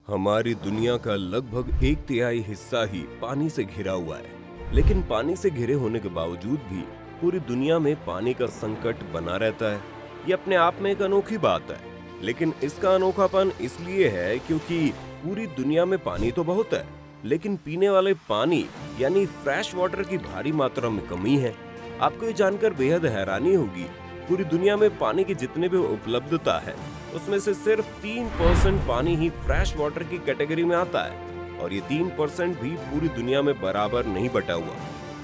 हमारी दुनिया का लगभग एक तिहाई हिस्सा ही पानी से घिरा हुआ है। लेकिन पानी से घिरे होने के बावजूद भी पूरी दुनिया में पानी का संकट बना रहता है। ये अपने आप में एक अनोखी बात है, लेकिन इसका अनोखापन इसलिए है क्योंकि पूरी दुनिया में पानी तो बहुत है, लेकिन पीने वाले पानी यानी फ्रेश वाटर की भारी मात्रा में कमी है। आपको ये जानकर बेहद हैरानी होगी, पूरी दुनिया में पानी की जितने भी उपलब्धता है उसमें से सिर्फ 3% पानी ही फ्रेश वाटर की कैटेगरी में आता है। और ये 3% भी पूरी दुनिया में बराबर नहीं बटा हुआ,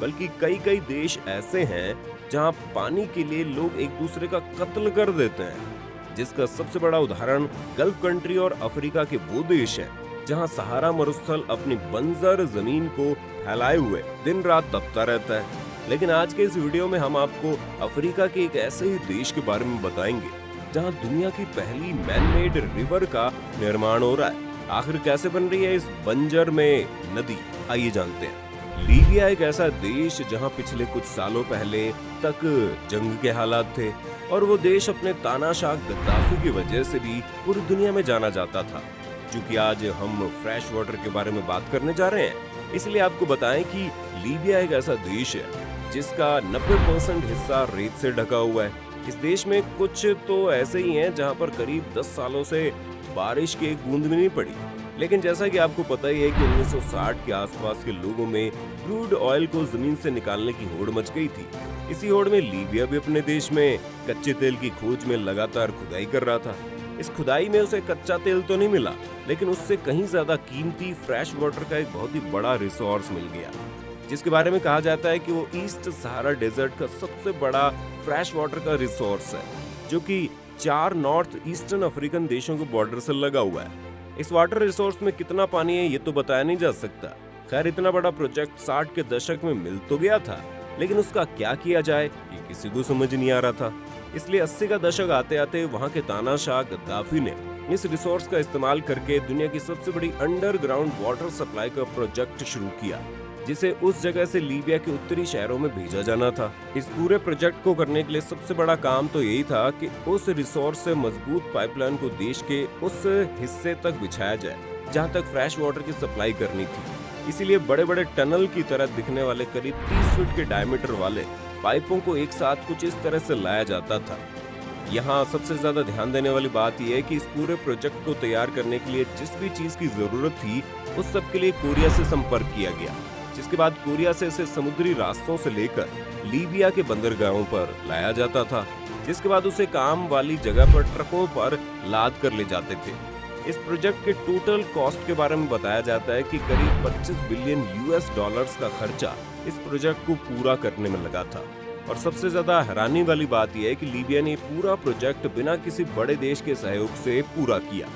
बल्कि कई कई देश ऐसे हैं जहां पानी के लिए लोग एक दूसरे का कत्ल कर देते हैं। जिसका सबसे बड़ा उदाहरण गल्फ कंट्री और अफ्रीका के वो देश हैं जहां सहारा मरुस्थल अपनी बंजर जमीन को फैलाए हुए दिन रात तपता रहता है। लेकिन आज के इस वीडियो में हम आपको अफ्रीका के एक ऐसे ही देश के बारे में बताएंगे जहां दुनिया की पहली मैन-मेड रिवर का निर्माण हो रहा है। आखिर कैसे बन रही है इस बंजर में नदी, आइए जानते हैं। लीबिया एक ऐसा देश जहां पिछले कुछ सालों पहले तक जंग के हालात थे और वो देश अपने तानाशाह गद्दाफी की वजह से भी पूरी दुनिया में जाना जाता था। क्योंकि आज हम फ्रेश वाटर के बारे में बात करने जा रहे हैं, इसलिए आपको बताएं कि लीबिया एक ऐसा देश है जिसका 90% हिस्सा रेत से ढका हुआ है। इस देश में कुछ तो ऐसे ही हैं जहां पर करीब 10 सालों से बारिश की एक बूंद भी नहीं पड़ी। लेकिन जैसा कि आपको पता ही है कि 1960 के आसपास के लोगों में क्रूड ऑयल को जमीन से निकालने की होड़ मच गई थी। इसी होड़ में लीबिया भी अपने देश में कच्चे तेल की खोज में लगातार खुदाई कर रहा था। इस खुदाई में उसे कच्चा तेल तो नहीं मिला, लेकिन उससे कहीं ज्यादा कीमती फ्रेश वाटर का एक बहुत ही बड़ा रिसोर्स मिल गया, जिसके बारे में कहा जाता है कि वो ईस्ट सहारा डेजर्ट का सबसे बड़ा फ्रेश वाटर का रिसोर्स है, जो कि 4 नॉर्थ ईस्टर्न अफ्रीकन देशों के बॉर्डर से लगा हुआ है। इस वाटर रिसोर्स में कितना पानी है ये तो बताया नहीं जा सकता। खैर, इतना बड़ा प्रोजेक्ट 60 के दशक में मिल तो गया था, लेकिन उसका क्या किया जाए ये किसी को समझ नहीं आ रहा था। इसलिए 80 का दशक आते आते वहाँ के तानाशाह गद्दाफी ने इस रिसोर्स का इस्तेमाल करके दुनिया की सबसे बड़ी अंडरग्राउंड वाटर सप्लाई का प्रोजेक्ट शुरू किया, जिसे उस जगह से लीबिया के उत्तरी शहरों में भेजा जाना था। इस पूरे प्रोजेक्ट को करने के लिए सबसे बड़ा काम तो यही था कि उस रिसोर्स से मजबूत पाइपलाइन को देश के उस हिस्से तक बिछाया जाए जहां तक फ्रेश वाटर की सप्लाई करनी थी। इसीलिए बड़े बड़े टनल की तरह दिखने वाले करीब 30 फीट के डायमीटर वाले पाइपों को एक साथ कुछ इस तरह से लाया जाता था। यहाँ सबसे ज्यादा ध्यान देने वाली बात यह है कि इस पूरे प्रोजेक्ट को तैयार करने के लिए जिस भी चीज की जरूरत थी उस सब के लिए कोरिया से संपर्क किया गया, जिसके बाद कोरिया से इसे समुद्री रास्तों से लेकर लीबिया के बंदरगाहों पर लाया जाता था, जिसके बाद उसे काम वाली जगह पर ट्रकों पर लाद कर ले जाते थे। इस प्रोजेक्ट के टोटल कॉस्ट के बारे में बताया जाता है कि करीब 25 बिलियन यूएस डॉलर्स का खर्चा इस प्रोजेक्ट को पूरा करने में लगा था। और सबसे ज्यादा हैरानी वाली बात यह है कि लीबिया ने पूरा प्रोजेक्ट बिना किसी बड़े देश के सहयोग से पूरा किया,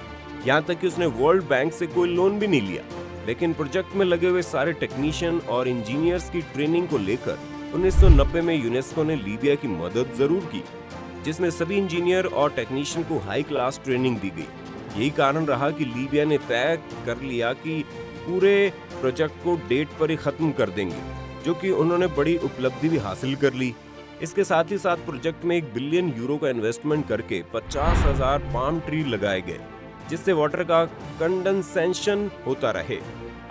यहाँ तक कि उसने वर्ल्ड बैंक से कोई लोन भी नहीं लिया। लेकिन प्रोजेक्ट में लगे हुए सारे टेक्नीशियन और इंजीनियर्स की ट्रेनिंग को लेकर 1990 में यूनेस्को ने लीबिया की मदद जरूर की, जिसमें सभी इंजीनियर और टेक्नीशियन को हाई क्लास ट्रेनिंग दी गई। यही कारण रहा कि लीबिया ने तय कर लिया कि पूरे प्रोजेक्ट को डेट पर ही खत्म कर देंगे, जो कि उन्होंने बड़ी उपलब्धि भी हासिल कर ली। इसके साथ ही साथ प्रोजेक्ट में 1 बिलियन यूरो का इन्वेस्टमेंट करके 50,000 पाम ट्री लगाए गए, जिससे वाटर का कंडेंसेशन होता रहे।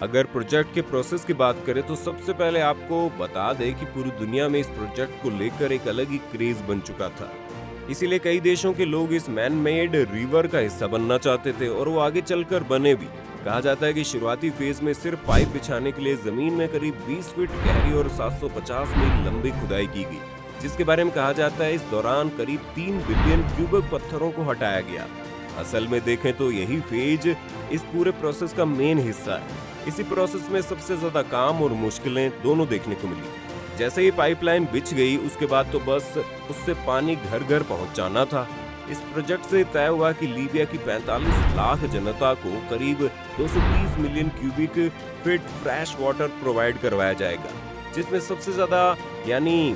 अगर प्रोजेक्ट के प्रोसेस की बात करें तो सबसे पहले आपको बता दें कि पूरी दुनिया में इस प्रोजेक्ट को लेकर एक अलग ही क्रेज बन चुका था। इसीलिए कई देशों के लोग इस मैन मेड रिवर का हिस्सा बनना चाहते थे और वो आगे चलकर बने भी। कहा जाता है कि शुरुआती फेज में सिर्फ पाइप बिछाने के लिए जमीन में करीब 20 फीट गहरी और 750 मील लंबी खुदाई की गई, जिसके बारे में कहा जाता है इस दौरान करीब 3 बिलियन क्यूबिक पत्थरों को हटाया गया। असल में देखें तो यही फेज इस पूरे प्रोसेस का मेन हिस्सा है। इसी प्रोसेस में सबसे ज्यादा काम और मुश्किलें दोनों देखने को मिली। जैसे ही पाइपलाइन बिछ गई उसके बाद तो बस उससे पानी घर घर पहुंचाना था। इस प्रोजेक्ट से तय हुआ कि लीबिया की 45 लाख जनता को करीब 230 million cubic feet fresh water provide करवाया जाएगा, जिसमें सबसे ज्यादा यानी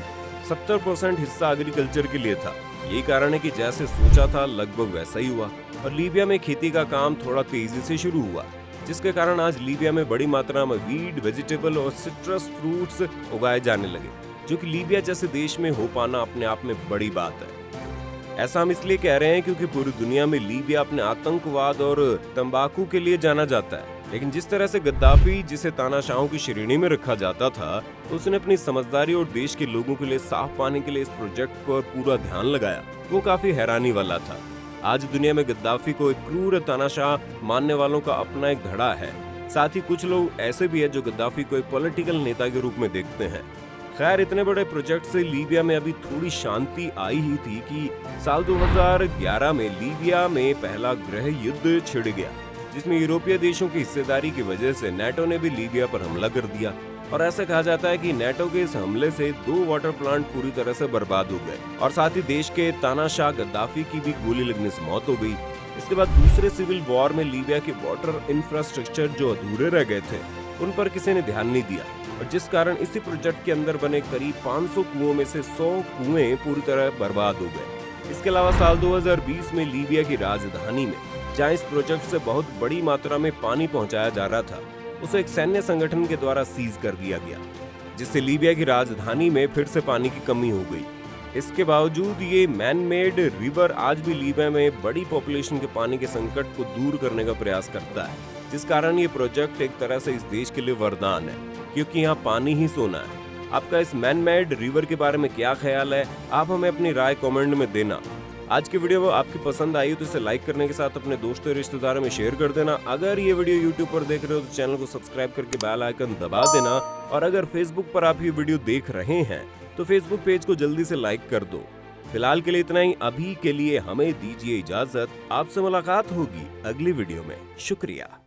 70% हिस्सा एग्रीकल्चर के लिए था। यही कारण है कि जैसे सोचा था लगभग वैसा ही हुआ और लीबिया में खेती का काम थोड़ा तेजी से शुरू हुआ, जिसके कारण आज लीबिया में बड़ी मात्रा में वीड, वेजिटेबल और सिट्रस फ्रूट्स उगाए जाने लगे, जो कि लीबिया जैसे देश में हो पाना अपने आप में बड़ी बात है। ऐसा हम इसलिए कह रहे हैं क्योंकि पूरी दुनिया में लीबिया अपने आतंकवाद और तंबाकू के लिए जाना जाता है। लेकिन जिस तरह से गद्दाफी, जिसे तानाशाहों की श्रेणी में रखा जाता था, उसने अपनी समझदारी और देश के लोगों के लिए साफ पानी के लिए इस प्रोजेक्ट पर पूरा ध्यान लगाया, वो काफी हैरानी वाला था। आज दुनिया में गद्दाफी को एक क्रूर तानाशाह मानने वालों का अपना एक धड़ा है। साथ ही कुछ लोग ऐसे भी हैं जो गद्दाफी को एक पॉलिटिकल नेता के रूप में देखते हैं। खैर, इतने बड़े प्रोजेक्ट से लीबिया में अभी थोड़ी शांति आई ही थी कि साल 2011 में लीबिया में पहला गृह युद्ध छिड़ गया, जिसमें यूरोपीय देशों की हिस्सेदारी की वजह से नेटो ने भी लीबिया पर हमला कर दिया। और ऐसा कहा जाता है कि नेटो के इस हमले से 2 वाटर प्लांट पूरी तरह से बर्बाद हो गए और साथ ही देश के तानाशाह गद्दाफी की भी गोली लगने से मौत हो गई। इसके बाद दूसरे सिविल वॉर में लीबिया के वाटर इंफ्रास्ट्रक्चर जो अधूरे रह गए थे, उन पर किसी ने ध्यान नहीं दिया, और जिस कारण इसी प्रोजेक्ट के अंदर बने करीब 500 कुओं में से 100 कुएं पूरी तरह बर्बाद हो गए। इसके अलावा साल 2020 में लीबिया की राजधानी में, जहां इस प्रोजेक्ट से बहुत बड़ी मात्रा में पानी पहुंचाया जा रहा था, उसे एक सैन्य संगठन के द्वारा सीज कर दिया गया, जिससे लीबिया की राजधानी में फिर से पानी की कमी हो गई। इसके बावजूद ये मैन मेड रिवर आज भी लीबिया में बड़ी पॉपुलेशन के पानी के संकट को दूर करने का प्रयास करता है, जिस कारण ये प्रोजेक्ट एक तरह से इस देश के लिए वरदान है, क्योंकि यहाँ पानी ही सोना है। आपका इस मैन मेड रिवर के बारे में क्या ख्याल है, आप हमें अपनी राय कमेंट में देना। आज की वीडियो आपकी पसंद आई तो इसे लाइक करने के साथ अपने दोस्तों और रिश्तेदारों में शेयर कर देना। अगर ये वीडियो YouTube पर देख रहे हो तो चैनल को सब्सक्राइब करके बेल आइकन दबा देना, और अगर Facebook पर आप ये वीडियो देख रहे हैं तो Facebook पेज को जल्दी से लाइक कर दो। फिलहाल के लिए इतना ही। अभी के लिए हमें दीजिए इजाजत। आपसे मुलाकात होगी अगली वीडियो में। शुक्रिया।